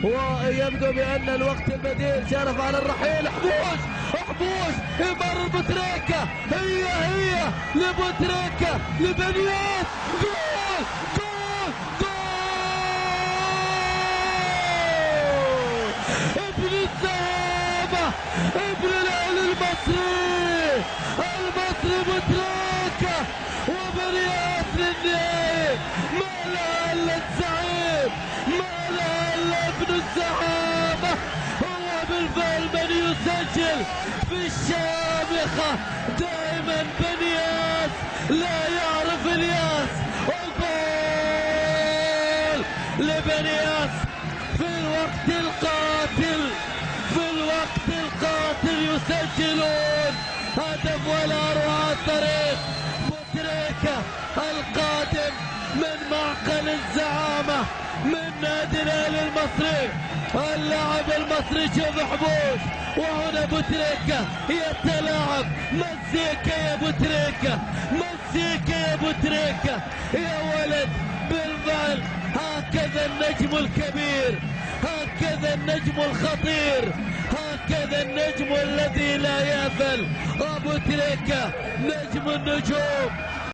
ويبدو بأن الوقت البديل شرف على الرحيل. حبوش يمر بوتريكا، هي لبوتريكا لبنياس. جول جول جول! ابن الزهامة، ابن الأهلي المصري بوتريكا وبنياس للنهائي. ما لا إلا الزعيم، ما لا إلا ابن الزهامة. هو بالفعل من يسجل في الشامخة. دائما بنياس لا يعرف الياس. وجول لبنياس في الوقت القاتل يسجلون هدف ولا أروع الطريق. بوتريكا القادم من معقل الزعامة من نادي الأهلي المصري. اللاعب المصري شوف حبوش، وهنا بوتريكا يتلاعب. مزيكا يا بوتريكا يا ولد. بالفعل هكذا النجم الكبير، هكذا النجم الخطير، هكذا النجم الذي لا يغفل. أبو تريكة نجم النجوم.